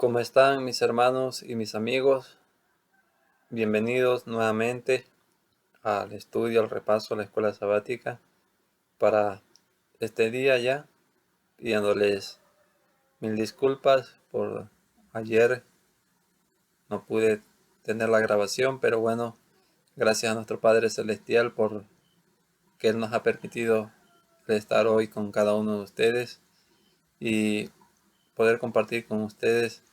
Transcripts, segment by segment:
¿Cómo están mis hermanos y mis amigos? Bienvenidos nuevamente al estudio, al repaso a la escuela sabática para este día ya, pidiéndoles mil disculpas por ayer no pude tener la grabación, pero bueno, gracias a nuestro Padre Celestial por que Él nos ha permitido estar hoy con cada uno de ustedes y poder compartir con ustedes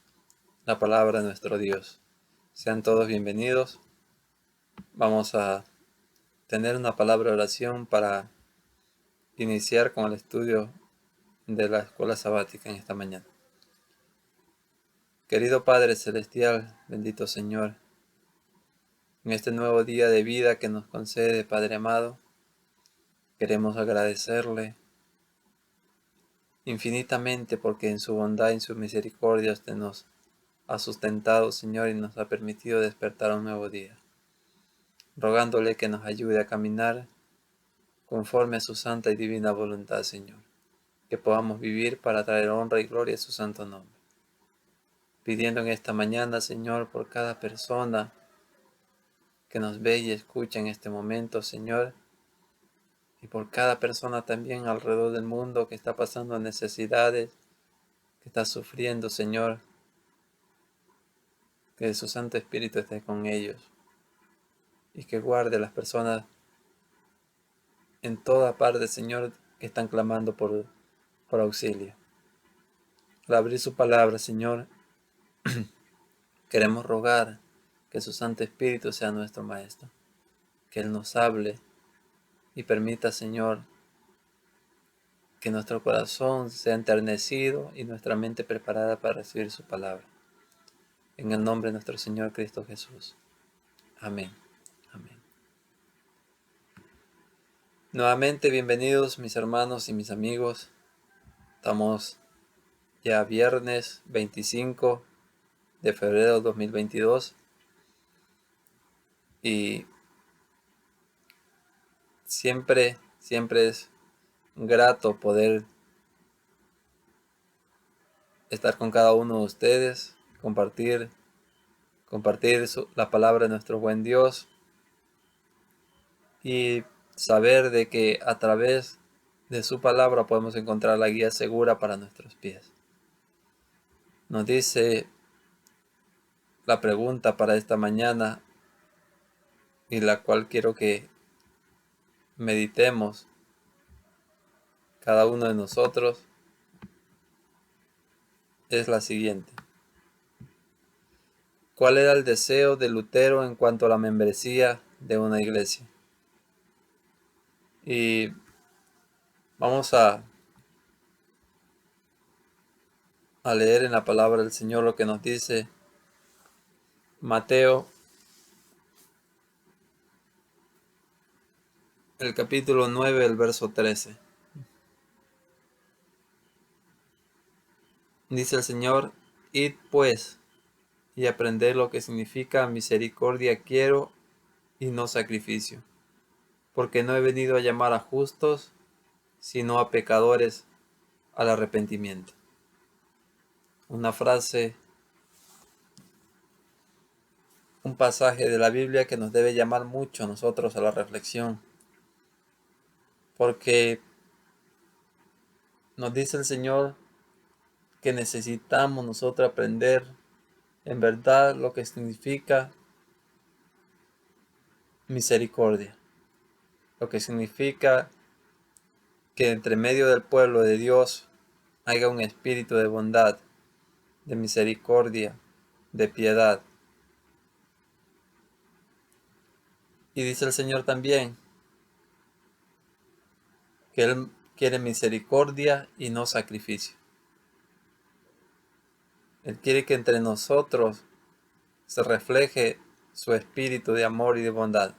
la palabra de nuestro Dios. Sean todos bienvenidos. Vamos a tener una palabra de oración para iniciar con el estudio de la escuela sabática en esta mañana. Querido Padre Celestial, bendito Señor, en este nuevo día de vida que nos concede, Padre amado, queremos agradecerle infinitamente porque en su bondad y en su misericordia usted nos ha sustentado, Señor, y nos ha permitido despertar un nuevo día, rogándole que nos ayude a caminar conforme a su santa y divina voluntad, Señor, que podamos vivir para traer honra y gloria a su santo nombre. Pidiendo en esta mañana, Señor, por cada persona que nos ve y escucha en este momento, Señor, y por cada persona también alrededor del mundo que está pasando necesidades, que está sufriendo, Señor, que su Santo Espíritu esté con ellos y que guarde a las personas en toda parte, Señor, que están clamando por auxilio. Al abrir su palabra, Señor, queremos rogar que su Santo Espíritu sea nuestro Maestro, que Él nos hable y permita, Señor, que nuestro corazón sea enternecido y nuestra mente preparada para recibir su palabra. En el nombre de nuestro Señor Cristo Jesús. Amén. Amén. Nuevamente bienvenidos mis hermanos y mis amigos. Estamos ya viernes 25 de febrero de 2022 y siempre es grato poder estar con cada uno de ustedes, compartir la palabra de nuestro buen Dios y saber de que a través de su palabra podemos encontrar la guía segura para nuestros pies. Nos dice la pregunta para esta mañana y la cual quiero que meditemos cada uno de nosotros es la siguiente. ¿Cuál era el deseo de Lutero en cuanto a la membresía de una iglesia? Y vamos a leer en la palabra del Señor lo que nos dice Mateo, el capítulo 9, el verso 13. Dice el Señor: id pues y aprended lo que significa misericordia quiero y no sacrificio, porque no he venido a llamar a justos, sino a pecadores al arrepentimiento. Una frase, un pasaje de la Biblia que nos debe llamar mucho a nosotros a la reflexión, porque nos dice el Señor que necesitamos nosotros aprender en verdad lo que significa misericordia, lo que significa que entre medio del pueblo de Dios haya un espíritu de bondad, de misericordia, de piedad. Y dice el Señor también que Él quiere misericordia y no sacrificio. Él quiere que entre nosotros se refleje su espíritu de amor y de bondad.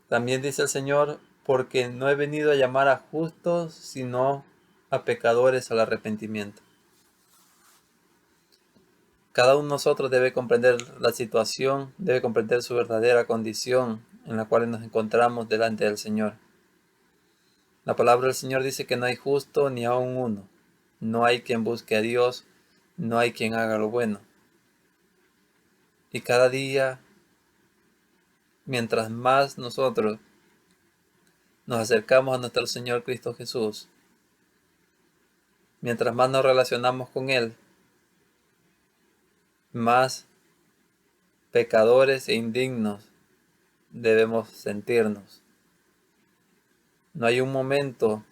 También dice el Señor, porque no he venido a llamar a justos, sino a pecadores al arrepentimiento. Cada uno de nosotros debe comprender la situación, debe comprender su verdadera condición en la cual nos encontramos delante del Señor. La palabra del Señor dice que no hay justo ni aun uno. No hay quien busque a Dios, no hay quien haga lo bueno. Y cada día, mientras más nosotros nos acercamos a nuestro Señor Cristo Jesús, mientras más nos relacionamos con Él, más pecadores e indignos debemos sentirnos. No hay un momento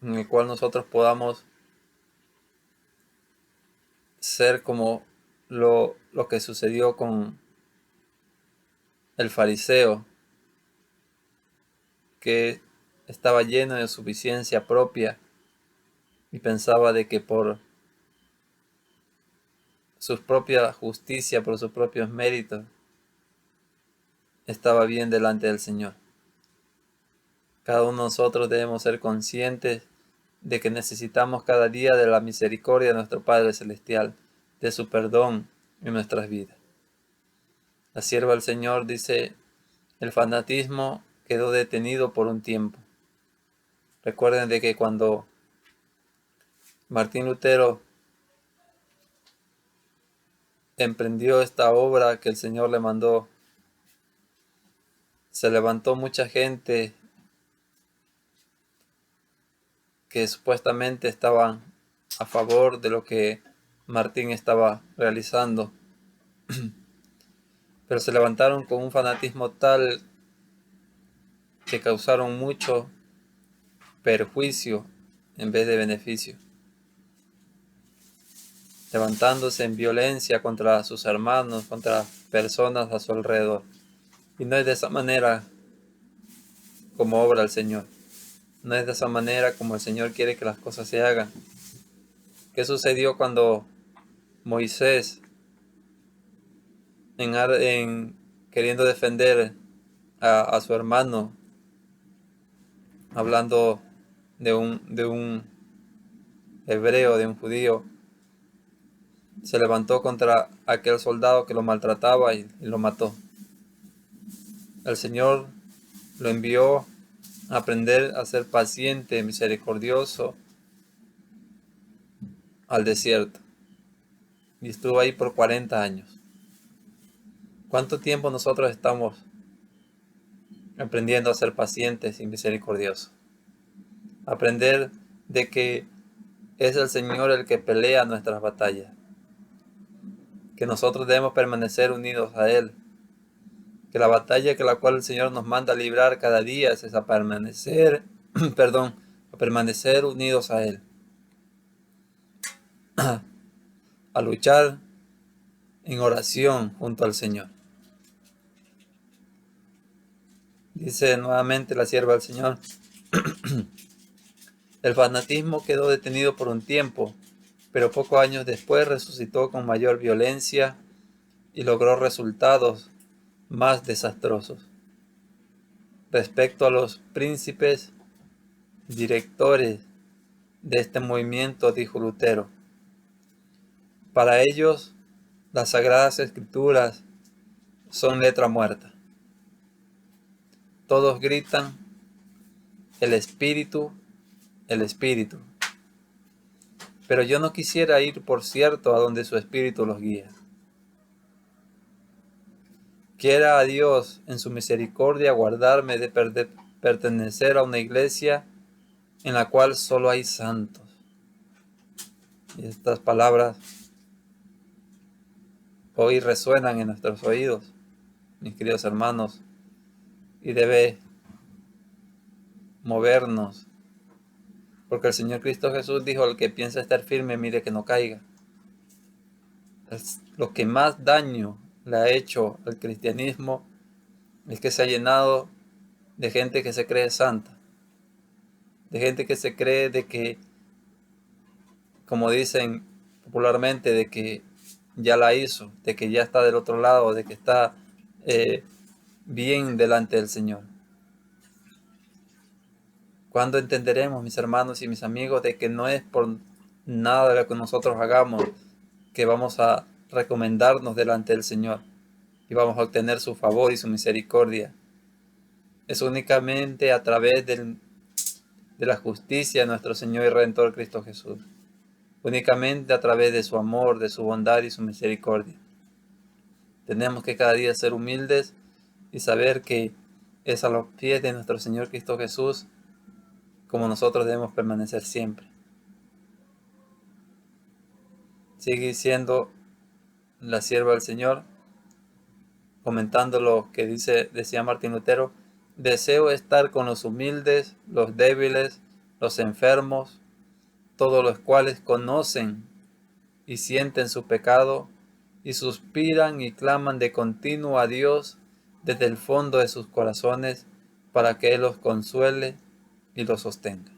en el cual nosotros podamos ser como lo que sucedió con el fariseo, que estaba lleno de suficiencia propia y pensaba de que por su propia justicia, por sus propios méritos, estaba bien delante del Señor. Cada uno de nosotros debemos ser conscientes de que necesitamos cada día de la misericordia de nuestro Padre Celestial, de su perdón en nuestras vidas. La sierva del Señor dice, el fanatismo quedó detenido por un tiempo. Recuerden de que cuando Martín Lutero emprendió esta obra que el Señor le mandó, se levantó mucha gente que supuestamente estaban a favor de lo que Martín estaba realizando, pero se levantaron con un fanatismo tal que causaron mucho perjuicio en vez de beneficio, levantándose en violencia contra sus hermanos, contra personas a su alrededor. Y no es de esa manera como obra el Señor. No es de esa manera como el Señor quiere que las cosas se hagan. ¿Qué sucedió cuando Moisés, en queriendo defender a su hermano, hablando de un hebreo, de un judío, se levantó contra aquel soldado que lo maltrataba y lo mató? El Señor lo envió a aprender a ser paciente, misericordioso, al desierto. Y estuvo ahí por 40 años. ¿Cuánto tiempo nosotros estamos aprendiendo a ser pacientes y misericordiosos? Aprender de que es el Señor el que pelea nuestras batallas. Que nosotros debemos permanecer unidos a Él. Que la batalla que la cual el Señor nos manda a librar cada día es a permanecer, a permanecer unidos a Él. A luchar en oración junto al Señor. Dice nuevamente la sierva del Señor, el fanatismo quedó detenido por un tiempo, pero pocos años después resucitó con mayor violencia y logró resultados más desastrosos. Respecto a los príncipes directores de este movimiento, dijo Lutero, para ellos las sagradas escrituras son letra muerta. Todos gritan, el Espíritu, el Espíritu. Pero yo no quisiera ir, por cierto, a donde su Espíritu los guía. Quiera a Dios en su misericordia guardarme de pertenecer a una iglesia en la cual solo hay santos. Y estas palabras hoy resuenan en nuestros oídos, mis queridos hermanos, y debe movernos, porque el Señor Cristo Jesús dijo, el que piensa estar firme, mire que no caiga. Lo que más daño le ha hecho al cristianismo es que se ha llenado de gente que se cree santa, de gente que se cree de que, como dicen popularmente, de que ya la hizo, de que ya está del otro lado, de que está bien delante del Señor. ¿Cuándo entenderemos, mis hermanos y mis amigos, de que no es por nada de lo que nosotros hagamos que vamos a recomendarnos delante del Señor y vamos a obtener su favor y su misericordia? Es únicamente a través del de la justicia de nuestro Señor y Redentor Cristo Jesús, únicamente a través de su amor, de su bondad y su misericordia. Tenemos que cada día ser humildes y saber que es a los pies de nuestro Señor Cristo Jesús como nosotros debemos permanecer siempre. Sigue siendo la sierva del Señor, comentando lo que decía Martín Lutero: deseo estar con los humildes, los débiles, los enfermos, todos los cuales conocen y sienten su pecado y suspiran y claman de continuo a Dios desde el fondo de sus corazones para que Él los consuele y los sostenga.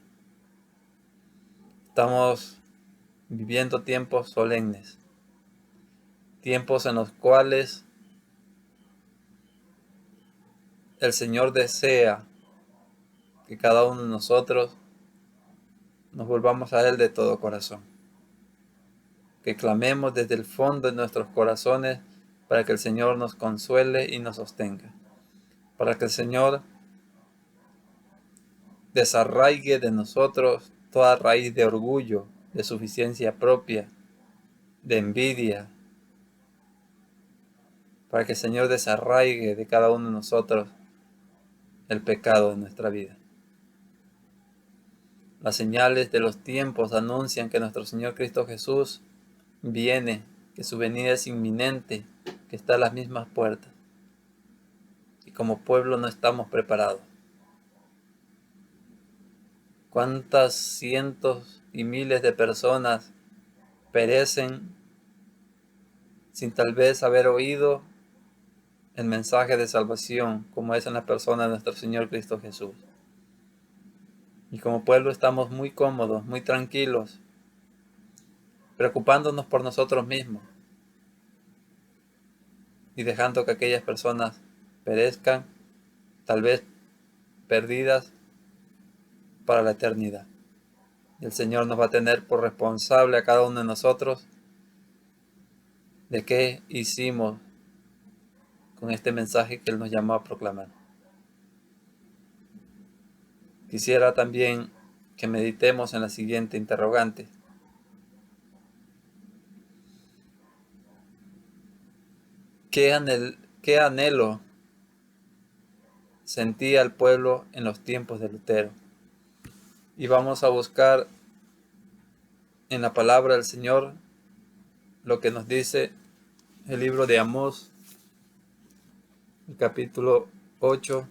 Estamos viviendo tiempos solemnes, tiempos en los cuales el Señor desea que cada uno de nosotros nos volvamos a Él de todo corazón, que clamemos desde el fondo de nuestros corazones para que el Señor nos consuele y nos sostenga, para que el Señor desarraigue de nosotros toda raíz de orgullo, de suficiencia propia, de envidia, para que el Señor desarraigue de cada uno de nosotros el pecado de nuestra vida. Las señales de los tiempos anuncian que nuestro Señor Cristo Jesús viene, que su venida es inminente, que está a las mismas puertas. Y como pueblo no estamos preparados. ¿Cuántas cientos y miles de personas perecen sin tal vez haber oído el mensaje de salvación, como es en la persona de nuestro Señor Cristo Jesús? Y como pueblo estamos muy cómodos, muy tranquilos, preocupándonos por nosotros mismos y dejando que aquellas personas perezcan, tal vez perdidas para la eternidad. Y el Señor nos va a tener por responsable a cada uno de nosotros de qué hicimos con este mensaje que Él nos llamó a proclamar. Quisiera también que meditemos en la siguiente interrogante. ¿Qué anhelo sentía el pueblo en los tiempos de Lutero? Y vamos a buscar en la palabra del Señor lo que nos dice el libro de Amós, el capítulo 8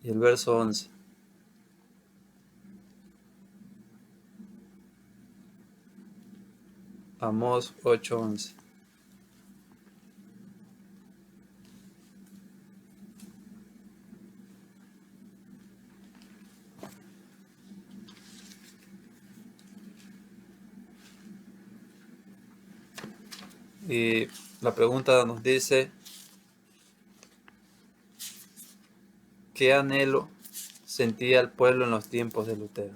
y el verso 11. Amós 8:11. Y la pregunta nos dice: ¿qué anhelo sentía el pueblo en los tiempos de Lutero?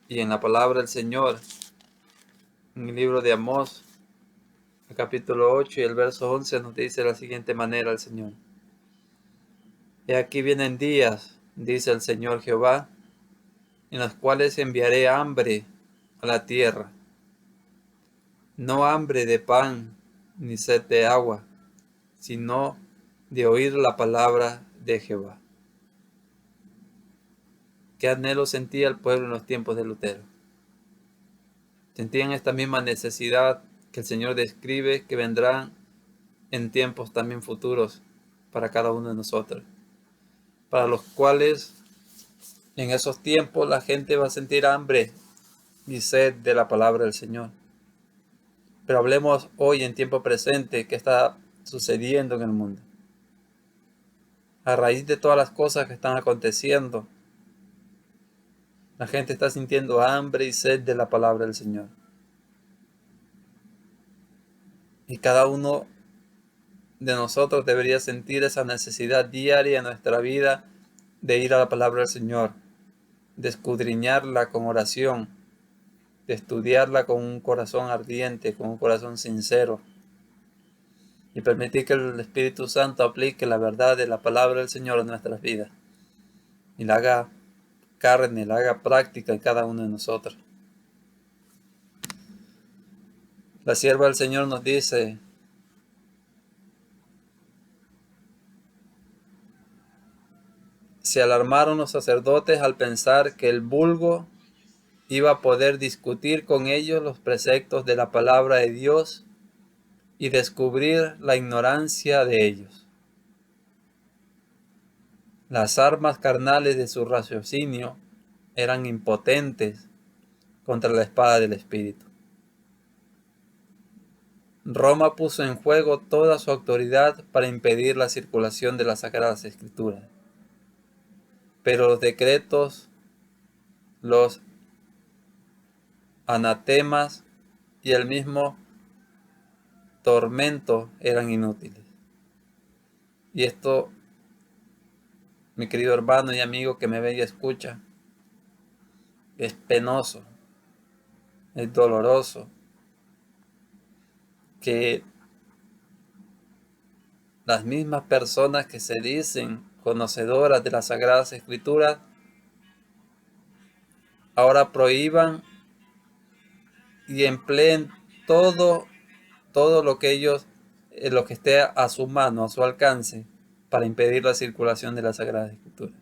Y en la palabra del Señor, en el libro de Amós, el capítulo 8 y el verso 11, nos dice de la siguiente manera el Señor: He aquí vienen días, dice el Señor Jehová, en los cuales enviaré hambre a la tierra, no hambre de pan ni sed de agua, sino de oír la palabra de Jehová. ¿Qué anhelo sentía el pueblo en los tiempos de Lutero? Sentían esta misma necesidad que el Señor describe que vendrán en tiempos también futuros para cada uno de nosotros, para los cuales en esos tiempos la gente va a sentir hambre y sed de la palabra del Señor. Pero hablemos hoy en tiempo presente, qué está sucediendo en el mundo. A raíz de todas las cosas que están aconteciendo, la gente está sintiendo hambre y sed de la palabra del Señor. Y cada uno de nosotros debería sentir esa necesidad diaria en nuestra vida de ir a la palabra del Señor, de escudriñarla con oración, de estudiarla con un corazón ardiente, con un corazón sincero, y permitir que el Espíritu Santo aplique la verdad de la palabra del Señor en nuestras vidas. y la haga carne, la haga práctica en cada uno de nosotros. La sierva del Señor nos dice: se alarmaron los sacerdotes al pensar que el vulgo iba a poder discutir con ellos los preceptos de la palabra de Dios y descubrir la ignorancia de ellos. Las armas carnales de su raciocinio eran impotentes contra la espada del Espíritu. Roma puso en juego toda su autoridad para impedir la circulación de las Sagradas Escrituras. Pero los decretos, los anatemas y el mismo tormento eran inútiles. Y esto, mi querido hermano y amigo que me ve y escucha, es penoso, es doloroso que las mismas personas que se dicen conocedoras de las Sagradas Escrituras ahora prohíban y empleen todo lo que ellos, lo que esté a su mano, a su alcance, para impedir la circulación de las Sagradas Escrituras.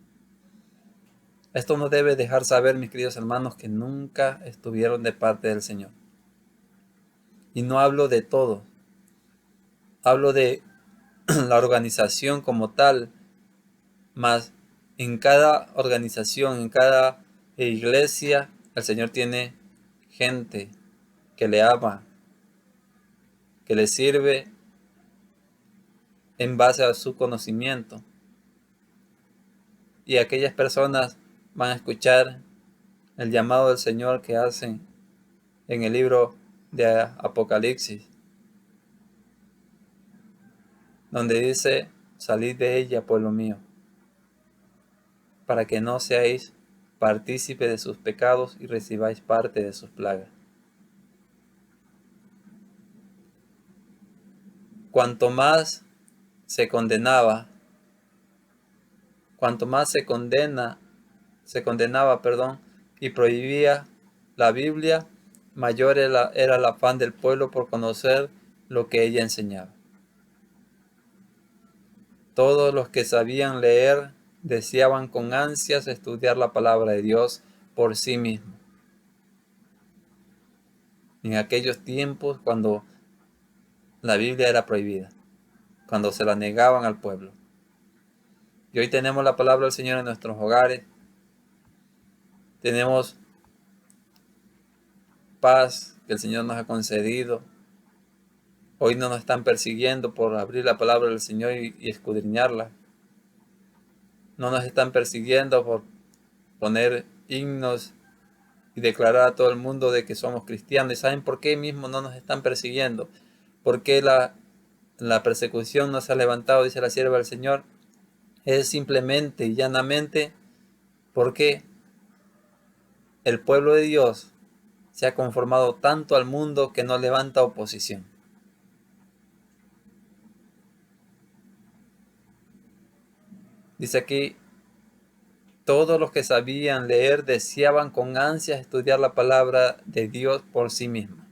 Esto nos debe dejar saber, mis queridos hermanos, que nunca estuvieron de parte del Señor. Y no hablo de todo, hablo de la organización como tal, más en cada organización, en cada iglesia, el Señor tiene gente que le ama, que le sirve en base a su conocimiento. Y aquellas personas van a escuchar el llamado del Señor que hacen en el libro de Apocalipsis, donde dice: salid de ella, pueblo mío, para que no seáis partícipe de sus pecados y recibáis parte de sus plagas. Cuanto más se condenaba, cuanto más se condenaba, y prohibía la Biblia, mayor era el afán del pueblo por conocer lo que ella enseñaba. Todos los que sabían leer deseaban con ansias estudiar la palabra de Dios por sí mismos. En aquellos tiempos cuando la Biblia era prohibida, cuando se la negaban al pueblo. Y hoy tenemos la palabra del Señor en nuestros hogares. Tenemos paz que el Señor nos ha concedido. Hoy no nos están persiguiendo por abrir la palabra del Señor y escudriñarla. No nos están persiguiendo por poner himnos y declarar a todo el mundo de que somos cristianos. ¿Y saben por qué mismo no nos están persiguiendo? Porque la persecución no se ha levantado, dice la sierva del Señor. Es simplemente y llanamente porque el pueblo de Dios se ha conformado tanto al mundo que no levanta oposición. Dice aquí: todos los que sabían leer deseaban con ansias estudiar la palabra de Dios por sí misma.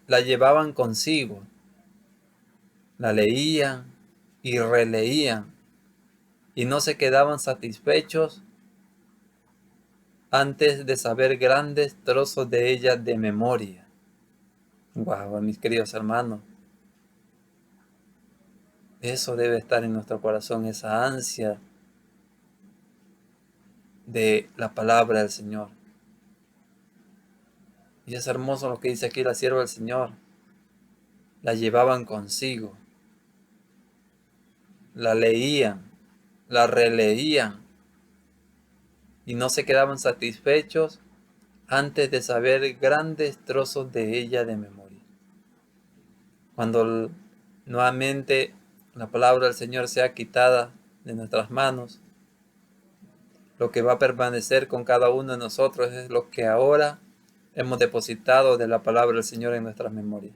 La llevaban consigo, la leían y releían, y no se quedaban satisfechos antes de saber grandes trozos de ella de memoria. Guau, mis queridos hermanos, eso debe estar en nuestro corazón, esa ansia de la palabra del Señor. Y es hermoso lo que dice aquí la sierva del Señor. La llevaban consigo, la leían, la releían, y no se quedaban satisfechos antes de saber grandes trozos de ella de memoria. Cuando nuevamente la palabra del Señor sea quitada de nuestras manos, lo que va a permanecer con cada uno de nosotros es lo que ahora hemos depositado de la palabra del Señor en nuestras memorias.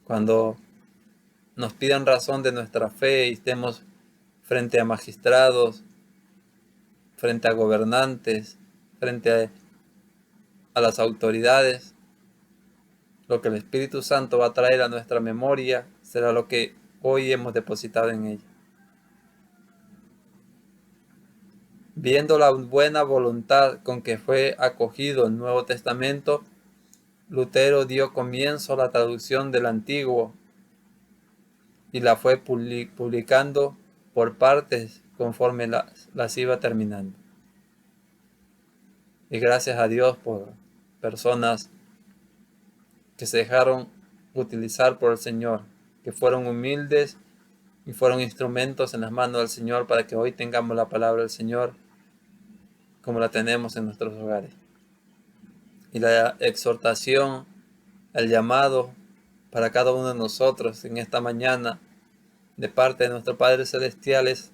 Cuando nos pidan razón de nuestra fe y estemos frente a magistrados, frente a gobernantes, frente a las autoridades. Lo que el Espíritu Santo va a traer a nuestra memoria será lo que hoy hemos depositado en ella. Viendo la buena voluntad con que fue acogido el Nuevo Testamento, Lutero dio comienzo a la traducción del Antiguo y la fue publicando por partes conforme las iba terminando. Y gracias a Dios por personas que se dejaron utilizar por el Señor, que fueron humildes y fueron instrumentos en las manos del Señor para que hoy tengamos la palabra del Señor como la tenemos en nuestros hogares. Y la exhortación, el llamado para cada uno de nosotros en esta mañana de parte de nuestro Padre Celestial es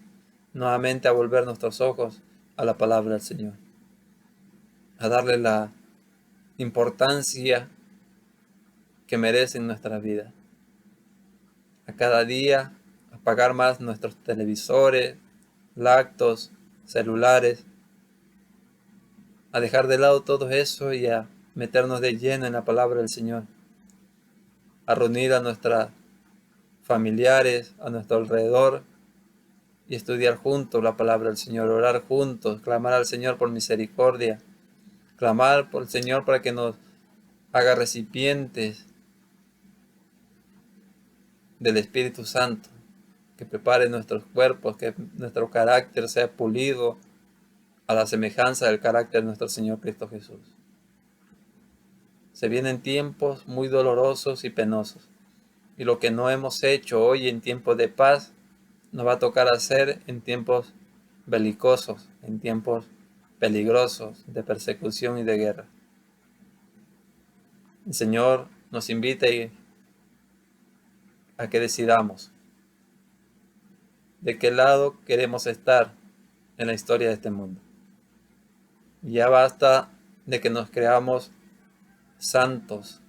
nuevamente a volver nuestros ojos a la palabra del Señor, a darle la importancia que merece en nuestra vida, a cada día apagar más nuestros televisores, lácteos, celulares, a dejar de lado todo eso y a meternos de lleno en la palabra del Señor, a reunir a nuestros familiares a nuestro alrededor y estudiar juntos la palabra del Señor, orar juntos, clamar al Señor por misericordia, clamar por el Señor para que nos haga recipientes del Espíritu Santo, que prepare nuestros cuerpos, que nuestro carácter sea pulido a la semejanza del carácter de nuestro Señor Cristo Jesús. Se vienen tiempos muy dolorosos y penosos, y lo que no hemos hecho hoy en tiempos de paz, nos va a tocar hacer en tiempos belicosos, en tiempos peligrosos de persecución y de guerra. El Señor nos invita a que decidamos de qué lado queremos estar en la historia de este mundo. Ya basta de que nos creamos santos,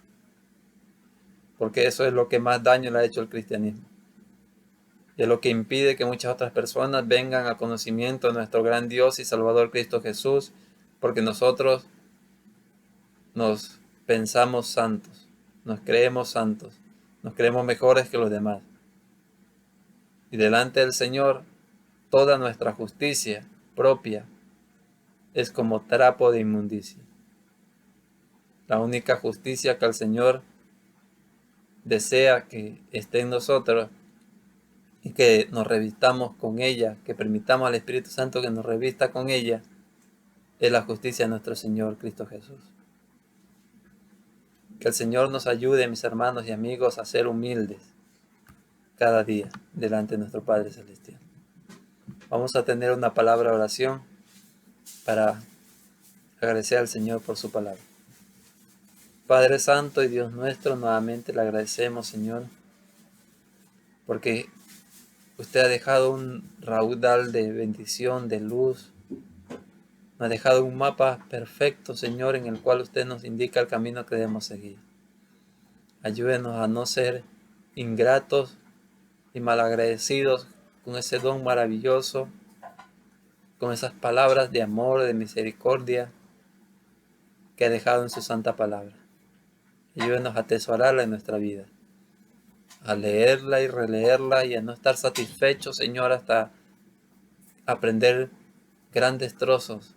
porque eso es lo que más daño le ha hecho el cristianismo. Y es lo que impide que muchas otras personas vengan al conocimiento de nuestro gran Dios y Salvador Cristo Jesús, porque nosotros nos pensamos santos, nos creemos mejores que los demás. Y delante del Señor, toda nuestra justicia propia es como trapo de inmundicia. La única justicia que el Señor desea que esté en nosotros y que nos revistamos con ella, que permitamos al Espíritu Santo que nos revista con ella, es la justicia de nuestro Señor Cristo Jesús. Que el Señor nos ayude, mis hermanos y amigos, a ser humildes cada día delante de nuestro Padre Celestial. Vamos a tener una palabra de oración para agradecer al Señor por su palabra. Padre Santo y Dios nuestro, nuevamente le agradecemos, Señor, porque usted ha dejado un raudal de bendición, de luz. Nos ha dejado un mapa perfecto, Señor, en el cual usted nos indica el camino que debemos seguir. Ayúdenos a no ser ingratos y malagradecidos con ese don maravilloso, con esas palabras de amor, de misericordia que ha dejado en su santa palabra. Ayúdenos a atesorarla en nuestra vida, a leerla y releerla y a no estar satisfechos, Señor, hasta aprender grandes trozos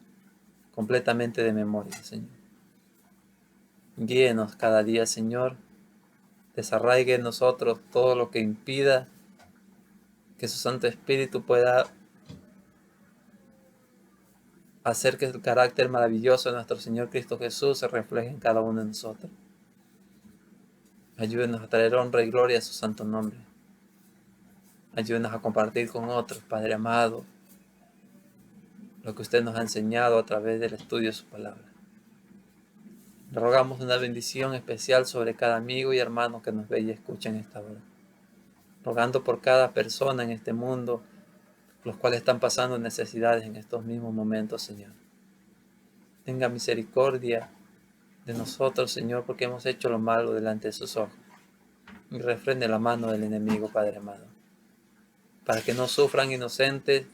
completamente de memoria, Señor. Guíenos cada día, Señor. Desarraigue en nosotros todo lo que impida que su Santo Espíritu pueda hacer que el carácter maravilloso de nuestro Señor Cristo Jesús se refleje en cada uno de nosotros. Ayúdenos a traer honra y gloria a su santo nombre. Ayúdenos a compartir con otros, Padre amado, lo que usted nos ha enseñado a través del estudio de su palabra. Le rogamos una bendición especial sobre cada amigo y hermano que nos ve y escucha en esta hora. Rogando por cada persona en este mundo, los cuales están pasando necesidades en estos mismos momentos, Señor. Tenga misericordia de nosotros, Señor, porque hemos hecho lo malo delante de sus ojos. Y refrene la mano del enemigo, Padre amado. para que no sufran inocentes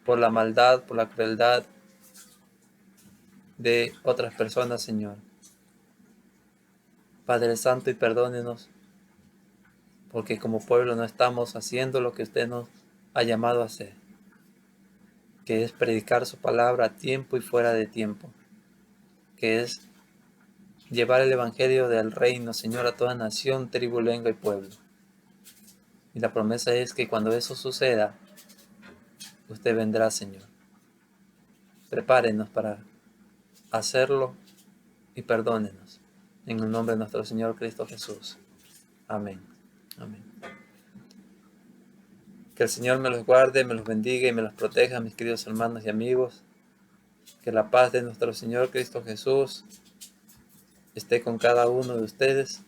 por la maldad, por la crueldad de otras personas, Señor. Padre Santo, y perdónenos, porque como pueblo no estamos haciendo lo que usted nos ha llamado a hacer, que es predicar su palabra a tiempo y fuera de tiempo, que es llevar el evangelio del reino, Señor, a toda nación, tribu, lengua y pueblo. Y la promesa es que cuando eso suceda, usted vendrá, Señor. Prepárenos para hacerlo y perdónenos. En el nombre de nuestro Señor Cristo Jesús. Amén. Amén. Que el Señor me los guarde, me los bendiga y me los proteja, mis queridos hermanos y amigos. Que la paz de nuestro Señor Cristo Jesús esté con cada uno de ustedes.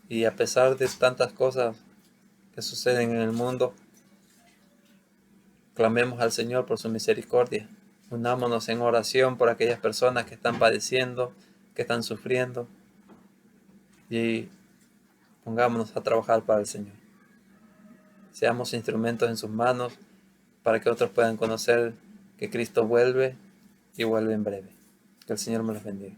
Y a pesar de tantas cosas que suceden en el mundo, clamemos al Señor por su misericordia. Unámonos en oración por aquellas personas que están padeciendo, que están sufriendo. Y pongámonos a trabajar para el Señor. Seamos instrumentos en sus manos para que otros puedan conocer que Cristo vuelve y vuelve en breve. Que el Señor me los bendiga.